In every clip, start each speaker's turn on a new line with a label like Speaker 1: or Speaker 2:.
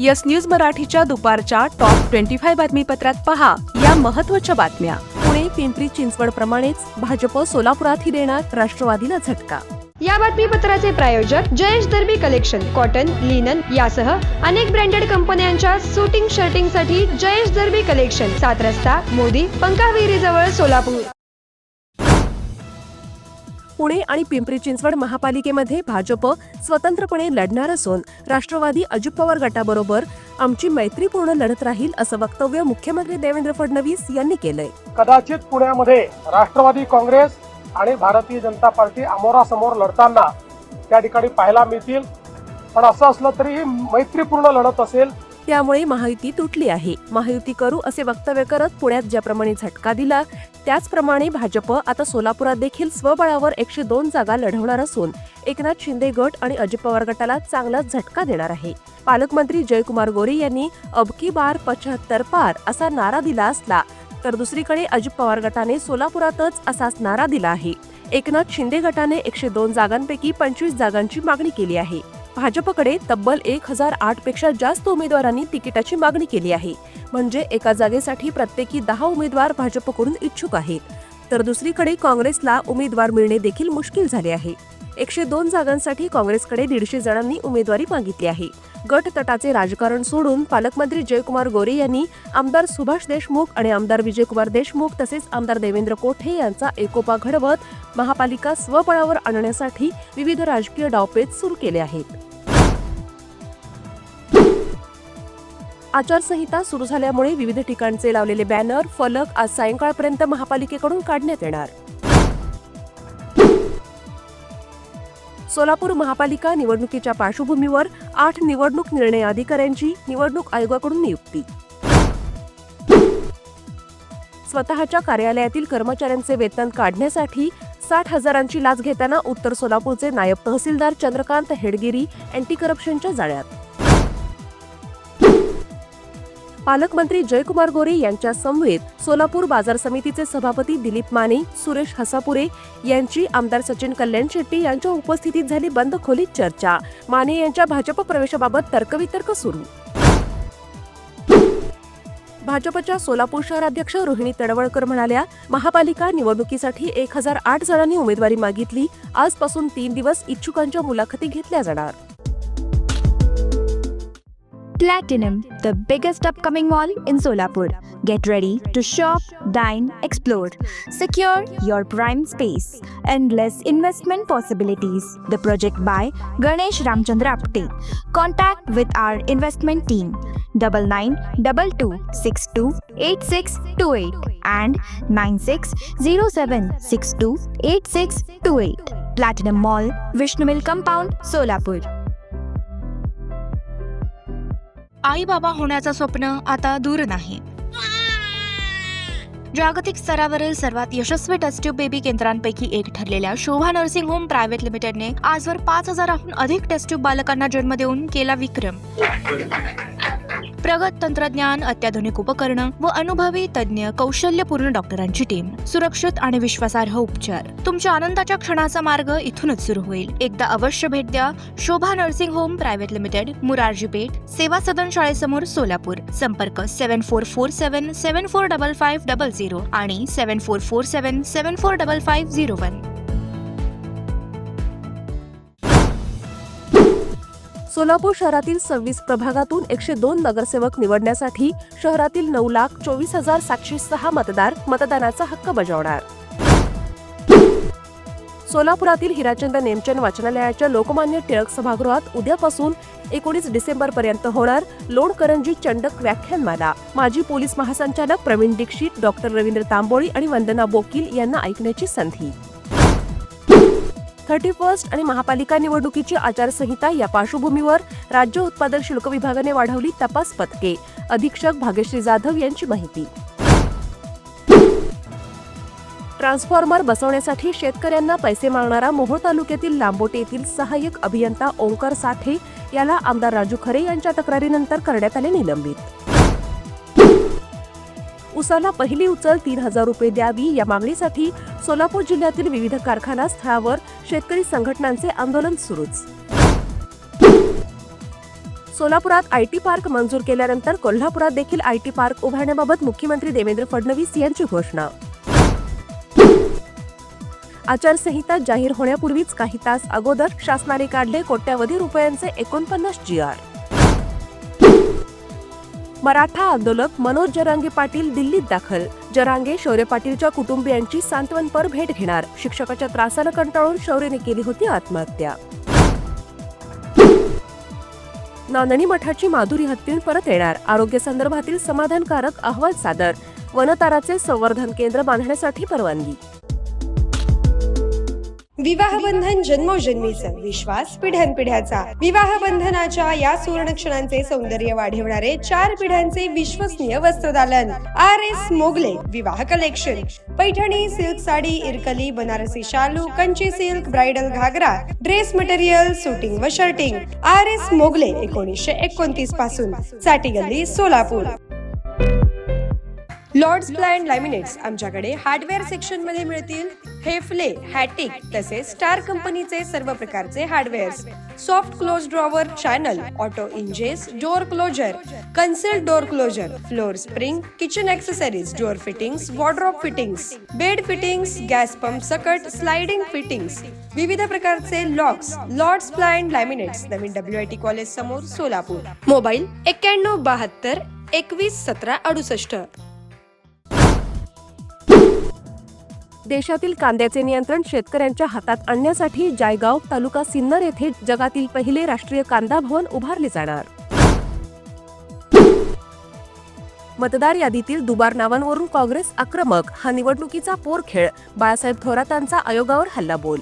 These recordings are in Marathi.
Speaker 1: यस न्यूज मराठीच्या दुपारच्या टॉप 25 बातमीपत्रात पहा या महत्त्वाच्या बातम्या। पुणे पिंपरी चिंचवड प्रमाणेच भाजप सोलापुरातही देणार राष्ट्रवादीला झटका।
Speaker 2: या बातमीपत्राचे प्रायोजक जयेश दर्बी कलेक्शन, कॉटन, लिनन यासह अनेक ब्रँडेड कंपन्यांच्या सूटिंग शर्टिंगसाठी जयेश दर्बी कलेक्शन, 7 रस्ता मोदी पंकाविहिरी जवळ सोलापूर।
Speaker 1: पुणे आणि पिंपरी चिंचवड महापालिकेमध्ये भाजप स्वतंत्रपणे लढणार असून राष्ट्रवादी अजित पवार गटाबरोबर आमची मैत्रीपूर्ण लढत राहील असं वक्तव्य मुख्यमंत्री देवेंद्र फडणवीस यांनी केलंय।
Speaker 3: कदाचित पुण्यामध्ये राष्ट्रवादी काँग्रेस आणि भारतीय जनता पार्टी अमोरासमोर लढताना त्या ठिकाणी पाहायला मिळतील, पण असं असलं तरी ही मैत्रीपूर्ण लढत असेल।
Speaker 1: त्यामुळे महायुती तुटली आहे, महायुती करू असे वक्तव्य करत पुण्यात ज्याप्रमाणे झटका दिला त्याचप्रमाणे भाजप आता सोलापुरात देखील स्वबळावर 102 जागा लढवणार असून एकनाथ शिंदे गट आणि अजित पवार गटाला चांगलाच झटका देणार आहे। पालकमंत्री जयकुमार गोरे यांनी अब की बार 75 पार असा नारा दिला असला तर दुसरीकडे अजित पवार गटाने सोलापुरातच असाच नारा दिला आहे। एकनाथ शिंदे गटाने 102 जागांपैकी 25 जागांची मागणी केली आहे। भाजपकडे तब्बल 1008 पेक्षा जास्त उमेदवारांनी तिकिटाची मागणी केली आहे, म्हणजे एका जागेसाठी प्रत्येकी 10 उमेदवार भाजपकडून इच्छुक आहेत, तर दुसरीकडे काँग्रेसला उमेदवार मिळणे देखील मुश्किल झाले आहे। 102 जागांसाठी काँग्रेसकडे 150 जणांनी उमेदवारी मागितली आहे। गट तटाचे राजकारण सोडून पालकमंत्री जयकुमार गोरे यांनी आमदार सुभाष देशमुख आणि आमदार विजयकुमार देशमुख तसेच आमदार देवेंद्र कोठे यांचा एकोपा घडवत महापालिका स्वबळावर आणण्यासाठी विविध राजकीय डावपेच सुरू केले आहेत। आचारसंहिता सुरू झाल्यामुळे विविध ठिकाणचे लावलेले बॅनर, फलक आज सायंकाळपर्यंत महापालिकेकडून काढण्यात येणार। सोलापूर महापालिका निवडणुकीच्या पार्श्वभूमीवर 8 निवडणूक निर्णय अधिकाऱ्यांची निवडणूक आयोगाकडून नियुक्ती। स्वतःच्या कार्यालयातील कर्मचाऱ्यांचे वेतन काढण्यासाठी 60,000ची लाच घेताना उत्तर सोलापूरचे नायब तहसीलदार चंद्रकांत हेडगिरी अँटी करप्शनच्या जाळ्यात। पालकमंत्री जयकुमार गोरे यांच्या समवेत सोलापूर बाजार समितीचे सभापती दिलीप माने, सुरेश हसापुरे यांची आमदार सचिन कल्याण शेट्टी यांच्या उपस्थितीत झाली बंद खोलीत चर्चा। माने यांच्या भाजप प्रवेशाबाबत तर्कवितर्क सुरू। भाजपच्या सोलापूर शहराध्यक्ष रोहिणी तडवळकर म्हणाल्या, महापालिका निवडणुकीसाठी 1008 जणांनी उमेदवारी मागितली। आजपासून 3 दिवस इच्छुकांच्या मुलाखती घेतल्या जाणार।
Speaker 4: Platinum, the biggest upcoming mall in Solapur. Get ready to shop, dine, explore. Secure your prime space. Endless investment possibilities. The project by Ganesh Ramchandra Apte. Contact with our investment team 9922628628 and 9607628628. Platinum Mall, Vishnu Mill Compound, Solapur.
Speaker 5: आई बाबा होण्याचं स्वप्न आता दूर नाही। जागतिक स्तरावरील सर्वात यशस्वी टेस्ट ट्यूब बेबी केंद्रांपैकी एक ठरलेल्या शोभा नर्सिंग होम प्रायव्हेट लिमिटेडने आजवर 5000हून अधिक टेस्ट ट्यूब बालकांना जन्म देऊन केला विक्रम। प्रगत तंत्रज्ञान, अत्याधुनिक उपकरणं व अनुभवी तज्ज्ञ कौशल्यपूर्ण डॉक्टरांची टीम, सुरक्षित आणि विश्वासार्ह उपचार। तुमच्या आनंदाच्या क्षणाचा मार्ग इथूनच सुरू होईल। एकदा अवश्य भेट द्या Shobha nursing home private limited, Murarji Peth, Seva Sadan शाळेसमोर, Solapur. संपर्क 7447745500 आणि 7447745501।
Speaker 1: सोलापूर शहरातील 26 प्रभागातून 102 नगरसेवक निवडण्यासाठी शहरातील 9,24,706 मतदार मतदानाचा हक्क बजावणार। सोलापुरातील हिराचंद नेमचंद वाचनालयाच्या लोकमान्य टिळक सभागृहात उद्यापासून 19 डिसेंबरपर्यंत होणार लोणकरंजी चंडक व्याख्यानमाला। माजी पोलीस महासंचालक प्रवीण दीक्षित, डॉक्टर रवींद्र तांबोळी आणि वंदना बोकील यांना ऐकण्याची संधी। 31st आणि महापालिका निवडणुकीची आचारसंहिता या पार्श्वभूमीवर राज्य उत्पादन शुल्क विभागाने वाढवली तपास पथके। अधीक्षक भाग्यश्री जाधव यांची माहिती। ट्रान्सफॉर्मर बसवण्यासाठी शेतकऱ्यांना पैसे मागणारा मोहोळ तालुक्यातील लांबोटे येथील सहाय्यक अभियंता ओंकार साठे याला आमदार राजू खरे यांच्या तक्रारीनंतर करण्यात आले निलंबित। उसाला पहिली उचल 3000 रुपये द्यावी या मागणीसाठी सोलापूर जिल्ह्यातील विविध कारखाना स्थळावर शेतकरी संघटनांचे आंदोलन सुरूच। सोलापुरात आयटी पार्क मंजूर केल्यानंतर कोल्हापुरात देखील आयटी पार्क उभारण्याबाबत मुख्यमंत्री देवेंद्र फडणवीस यांची घोषणा. आचारसंहिता जाहीर होण्यापूर्वीच काही तास अगोदर शासनाने काढले कोट्यावधी रुपयांचे 49 GR. मराठा आंदोलक मनोज जरांगे पाटील दिल्लीत दाखल. जरांगे शौर्य पाटीलच्या कुटुंबियांची सांत्वनपर भेट घेणार. शिक्षकाच्या त्रासाला कंटाळून शौर्यने केली होती आत्महत्या. नांदणी मठाची माधुरी हत्तीन परत येणार. आरोग्य संदर्भातील समाधानकारक अहवाल सादर. वनताराचे संवर्धन केंद्र बांधण्यासाठी परवानगी.
Speaker 2: विवाहबंधन जन्मोजन्मीचं, विश्वास पिढ्यानपिढ्याचा. विवाहबंधनाच्या या सुवर्ण क्षणांचे सौंदर्य वाढवणारे 4 पिढ्यांचे विश्वसनीय वस्त्रदालन. RS Mogale Vivah collection. Paithani, silk sari, Irkali, Banarasi शालू, Kanchi silk, bridal ghagra, dress material, suiting व शर्टिंग. RS मोगले 1929 पासून. साठी गल्ली, सोलापूर. लॉर्ड्स प्लॅन लॅमिनेट्स आमच्याकडे हार्डवेअर सेक्शन मध्ये मिळतील. हेफले, हॅटिक तसेच स्टार कंपनीचे सर्व प्रकारचे hardwares. Soft close drawer, channel, auto hinges, door closer, concealed door closer, floor spring, kitchen accessories, door fittings, wardrobe fittings, bed fittings, gas pump सकट, स्लाइडिंग फिटिंग्स, विविध प्रकारचे लॉक्स. लॉर्ड्स प्लॅन लॅमिनेट्स, नवीन WIT कॉलेज समोर, सोलापूर. मोबाईल 9172 21 17 68.
Speaker 1: देशातील कांद्याचे नियंत्रण शेतकऱ्यांच्या हातात आणण्यासाठी जायगाव तालुका सिन्नर येथे जगातील पहिले राष्ट्रीय कांदा भवन उभारले जाणार. मतदार यादीतील दुबार नावांवरून काँग्रेस आक्रमक. हा निवडणुकीचा पोरखेळ. बाळासाहेब थोरातांचा आयोगावर हल्लाबोल.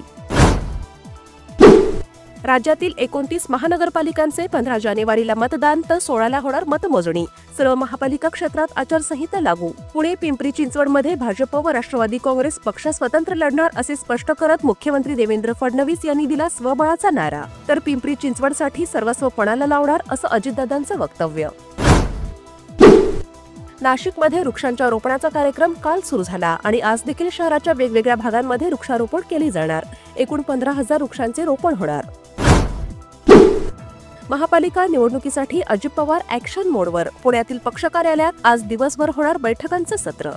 Speaker 1: राज्यातील 29 महानगरपालिकांचे 15 जानेवारीला मतदान तर 16ला होणार मतमोजणी. सर्व महापालिका क्षेत्रात आचारसंहिता लागू. पुणे, पिंपरी चिंचवडमध्ये भाजप व राष्ट्रवादी काँग्रेस पक्ष स्वतंत्र लढणार असे स्पष्ट करत मुख्यमंत्री देवेंद्र फडणवीस यांनी दिला स्वबळाचा नारा. तर पिंपरी चिंचवडसाठी सर्वस्व पणाला लावणार असं अजितदादांचं वक्तव्य. नाशिकमध्ये वृक्षांच्या रोपणाचा कार्यक्रम काल सुरू झाला आणि आज देखील शहराच्या वेगवेगळ्या भागांमध्ये वृक्षारोपण केले जाणार. एकूण 15,000 वृक्षांचे रोपण होणार. महापालिका निवडणुकीसाठी अजित पवार ऍक्शन मोडवर. पुण्यातील पक्ष कार्यालयात आज दिवसभर होणार बैठकांचं सत्र.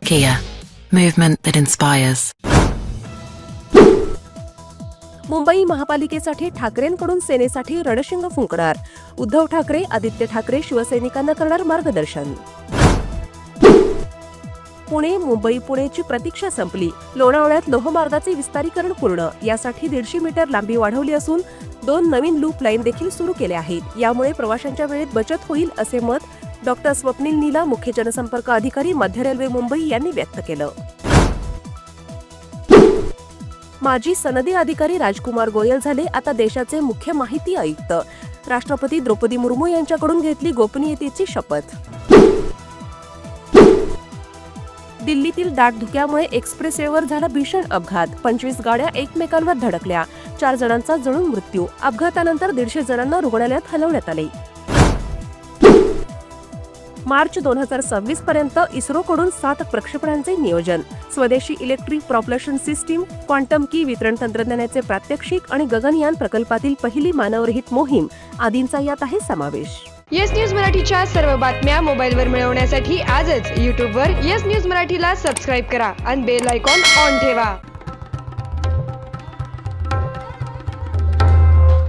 Speaker 6: Kia, movement that inspires.
Speaker 1: Mumbai महापालिकेसाठी ठाकरेंकडून सेनेसाठी रणशिंग फुंकणार. उद्धव ठाकरे, आदित्य ठाकरे शिवसैनिकांना करणार मार्गदर्शन. पुणे मुंबई पुणेची प्रतीक्षा संपली. लोणावळ्यात लोहमार्गाचे विस्तारीकरण पूर्ण. यासाठी 150 मीटर लांबी वाढवली असून 2 नवीन लूप लाईन देखील सुरू केल्या आहेत. यामुळे प्रवाशांच्या वेळेत बचत होईल असे मत डॉक्टर स्वप्नील नीला, मुख्य जनसंपर्क अधिकारी, मध्य रेल्वे मुंबई यांनी व्यक्त केलं. माजी सनदी अधिकारी राजकुमार गोयल झाले आता देशाचे मुख्य माहिती आयुक्त. राष्ट्रपती द्रौपदी मुर्मू यांच्याकडून घेतली गोपनीयतेची शपथ. दिल्लीतील दाट धुक्यामुळे एक्सप्रेसवेवर झाला भीषण अपघात. 25 गाड्या एकमेकांवर धडकल्या. 4 जणांचा जळून मृत्यू. अपघातानंतर 150 जणांना रुग्णालयात हलवण्यात आले. मार्च 2026 पर्यंत इस्रोकडून 7 प्रक्षेपणांचे नियोजन. स्वदेशी इलेक्ट्रिक प्रॉपल्शन सिस्टीम, क्वांटम की वितरण तंत्रज्ञानाचे प्रात्यक्षिक आणि गगनयान प्रकल्पातील पहिली मानवरहित मोहीम आदींचा यात आहे समावेश.
Speaker 2: येस न्यूज मराठीच्या सर्व बातम्या मोबाईलवर मिळवण्यासाठी आजच YouTubeवर येस न्यूज मराठीला सबस्क्राईब करा आणि बेल आयकॉन ऑन ठेवा.